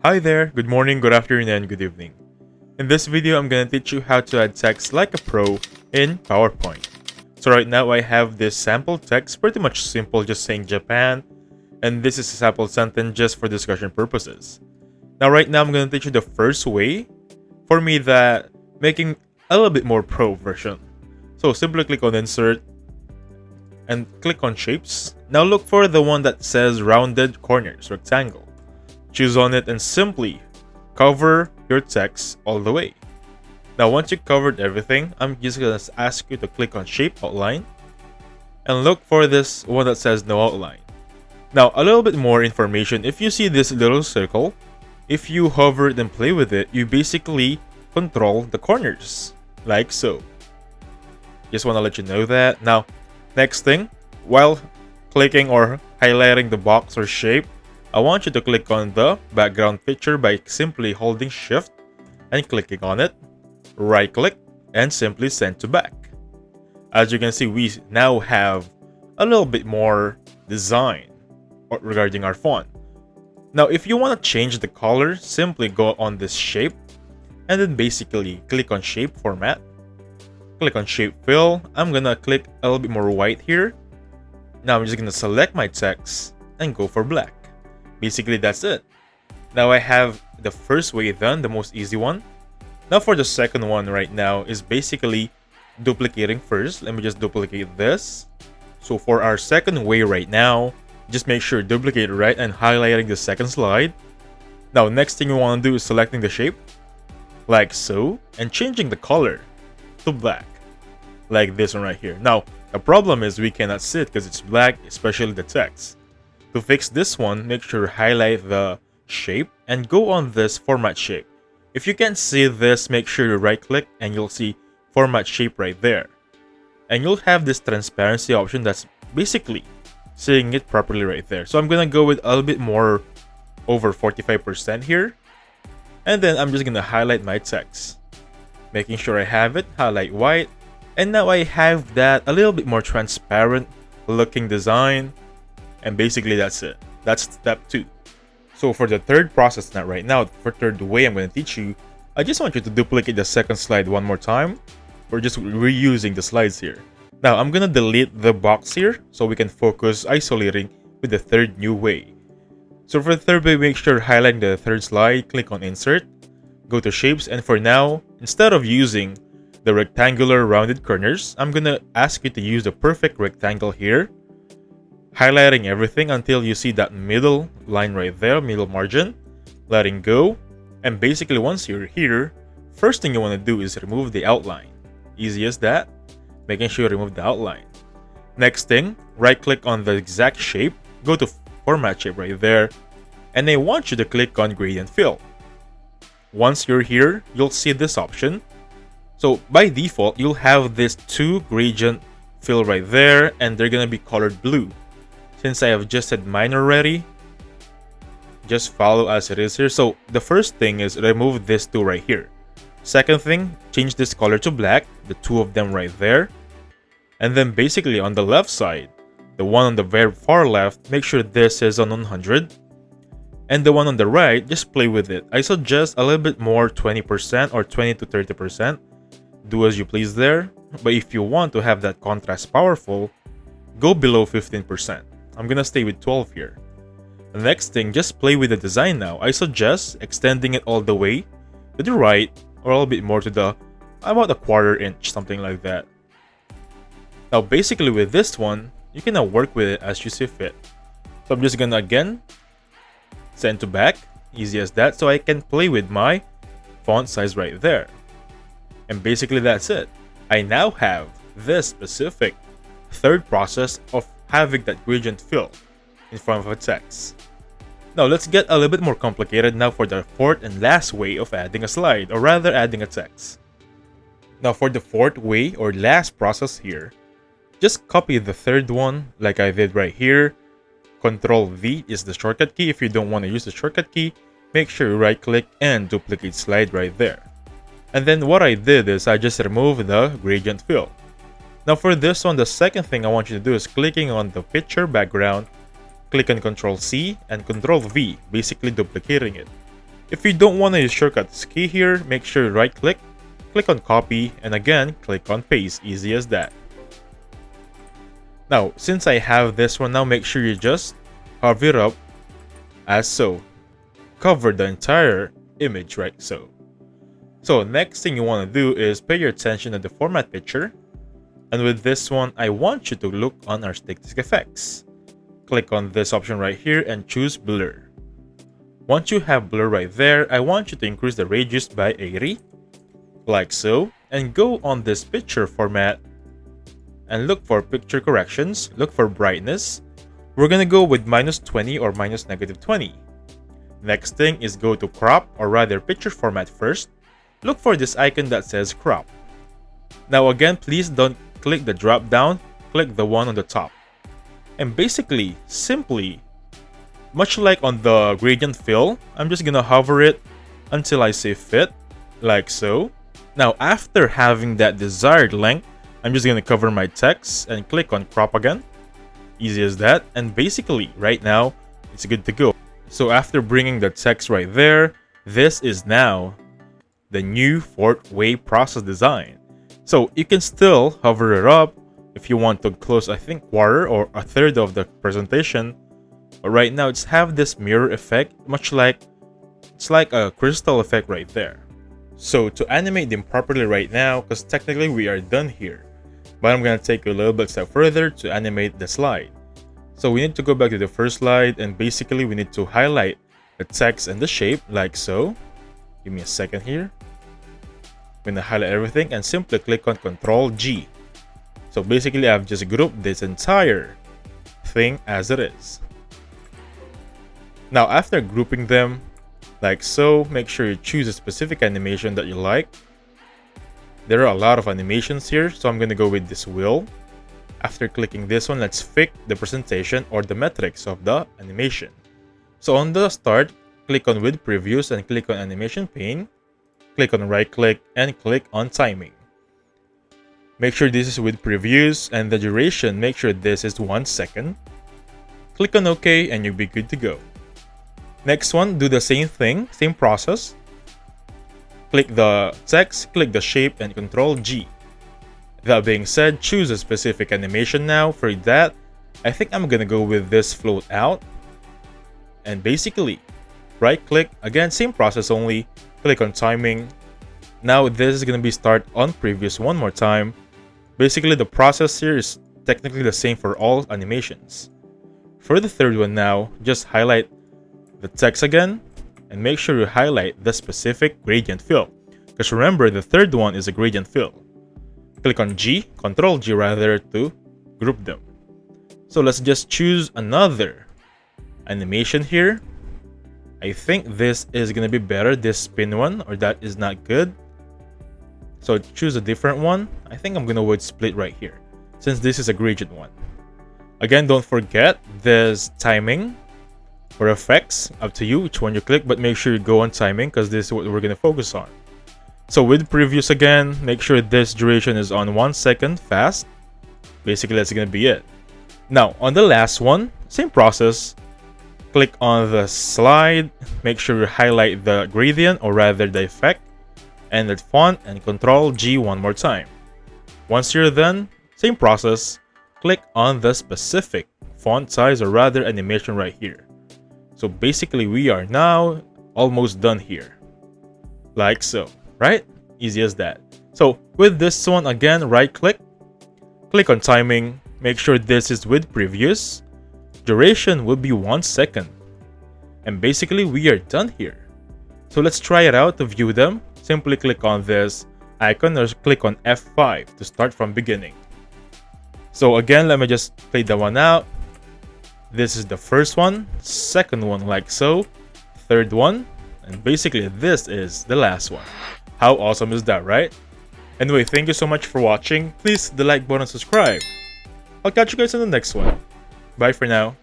Hi there, good morning, good afternoon, and good evening. In this video, I'm gonna teach you how to add text like a pro in PowerPoint. So right now, I have this sample text, pretty much simple, just saying Japan, and this is a sample sentence just for discussion purposes. Now right now, I'm gonna teach you the first way, for me, that making a little bit more pro version. So simply click on Insert, and click on Shapes. Now look for the one that says Rounded Corners, Rectangle. Choose on it and simply cover your text all the way. Now once you covered everything, I'm just gonna ask you to click on Shape Outline and look for this one that says No Outline. Now a little bit more information, if you see this little circle, if you hover it and play with it, you basically control the corners, like so. Just want to let you know that. Now, next thing, while clicking or highlighting the box or shape, I want you to click on the background picture by simply holding Shift and clicking on it, right click, and simply send to back. As you can see, we now have a little bit more design regarding our font. Now, if you want to change the color, simply go on this shape and then basically click on Shape Format. Click on Shape Fill. I'm gonna click a little bit more white here. Now I'm just gonna select my text and go for black. Basically that's it. Now I have the first way done, the most easy one. Now for the second one right now is basically duplicating first. Let me just duplicate this. So for our second way right now, just make sure duplicate right and highlighting the second slide. Now next thing you want to do is selecting the shape, like so, and changing the color to black, like this one right here. Now the problem is we cannot see it because it's black, especially the text. To fix this one, make sure highlight the shape and go on this format shape. If you can't see this, make sure you right click and you'll see format shape right there, and you'll have this transparency option that's basically seeing it properly right there. So I'm gonna go with a little bit more, over 45% here, and then I'm just gonna highlight my text, making sure I have it, highlight white, and now I have that a little bit more transparent looking design, and basically that's it. That's step 2. So for the third process now right now, for third way I'm going to teach you, I just want you to duplicate the second slide one more time. We're just reusing the slides here. Now I'm going to delete the box here so we can focus isolating with the third new way. So for the third way, make sure highlighting the third slide, click on Insert, go to Shapes, and for now, instead of using the rectangular rounded corners, I'm gonna ask you to use the perfect rectangle here, highlighting everything until you see that middle line right there, middle margin, letting go, and basically once you're here, first thing you want to do is remove the outline. Easy as that, making sure you remove the outline. Next thing, right click on the exact shape, go to format shape right there, and I want you to click on gradient fill. Once you're here, you'll see this option. So by default, you'll have this 2 gradient fill right there, and they're gonna be colored blue. Since I have just said mine already, just follow as it is here. So the first thing is remove this 2 right here. Second thing, change this color to black, the 2 of them right there. And then basically on the left side, the one on the very far left, make sure this is on 100. And the one on the right, just play with it. I suggest a little bit more, 20% or 20 to 30%. Do as you please there. But if you want to have that contrast powerful, go below 15%. I'm gonna stay with 12 here. The next thing, just play with the design now. I suggest extending it all the way to the right or a little bit more to the, about a 1/4 inch, something like that. Now basically with this one, you can now work with it as you see fit. So I'm just gonna again send to back, easy as that, so I can play with my font size right there. And basically that's it. I now have this specific third process of having that gradient fill in front of a text. Now let's get a little bit more complicated now for the fourth and last way of adding a slide, or rather adding a text. Now for the fourth way or last process here, just copy the third one like I did right here. Control V is the shortcut key. If you don't want to use the shortcut key, make sure you right click and duplicate slide right there. And then what I did is I just removed the gradient fill. Now for this one, the second thing I want you to do is clicking on the picture background, click on Ctrl C and Ctrl V, basically duplicating it. If you don't want to use shortcuts key here, make sure you right click, click on copy, and again, click on paste. Easy as that. Now, since I have this one now, make sure you just hover it up as so. Cover the entire image, right so. So next thing you want to do is pay your attention to the format picture. And with this one, I want you to look on our stick effects. Click on this option right here and choose blur. Once you have blur right there, I want you to increase the radius by 80, like so, and go on this picture format and look for picture corrections, look for brightness. We're gonna go with -20 or -20. Next thing is go to crop, or rather picture format first. Look for this icon that says crop. Now again, please don't click the drop down, click the one on the top. And basically, simply, much like on the gradient fill, I'm just gonna hover it until I say fit, like so. Now after having that desired length, I'm just gonna cover my text and click on crop again. Easy as that, and basically right now it's good to go. So after bringing the text right there, this is now the new 4th-way process design. So you can still hover it up if you want to close, I think, quarter or a third of the presentation. But right now it's have this mirror effect, much like it's like a crystal effect right there. So to animate them properly right now, because technically we are done here, but I'm gonna take a little bit step further to animate the slide. So we need to go back to the first slide, and basically we need to highlight the text and the shape like so. Give me a second here. I'm gonna highlight everything and simply click on Ctrl G. So basically I've just grouped this entire thing as it is. Now after grouping them like so, make sure you choose a specific animation that you like. There are a lot of animations here, so I'm gonna go with this wheel. After clicking this one, let's pick the presentation or the metrics of the animation. So on the start, click on with previews and click on animation pane. Click on right click and click on timing. Make sure this is with previews, and the duration, make sure this is 1 second. Click on OK and you'll be good to go. Next one, do the same thing, same process. Click the text, click the shape, and Ctrl G. That being said, choose a specific animation now. For that, I think I'm gonna go with this float out. And basically, right click, again, same process only, click on timing. Now this is gonna be start on previous one more time. Basically, the process here is technically the same for all animations. For the third one now, just highlight the text again, and make sure you highlight the specific gradient fill. Because remember, the third one is a gradient fill. Click on G, Ctrl G rather, to group them. So let's just choose another animation here. I think this is gonna be better, this spin one, or that is not good. So choose a different one. I think I'm gonna with split right here, since this is a gradient one. Again, don't forget this timing or effects, up to you which one you click, but make sure you go on timing because this is what we're gonna focus on. So with previews again, make sure this duration is on 1 second fast. Basically, that's gonna be it. Now on the last one, same process. Click on the slide, make sure you highlight the gradient or rather the effect, and the font, and Ctrl G one more time. Once you're done, same process, click on the specific font size or rather animation right here. So basically we are now almost done here, like so, right? Easy as that. So with this one, again, right click, click on timing, make sure this is with previews. Duration will be 1 second. And basically we are done here. So let's try it out to view them. Simply click on this icon or click on F5 to start from beginning. So again, let me just play that one out. This is the first one, second one like so, third one, and basically this is the last one. How awesome is that, right? Anyway, thank you so much for watching. Please hit the like button and subscribe. I'll catch you guys in the next one. Bye for now.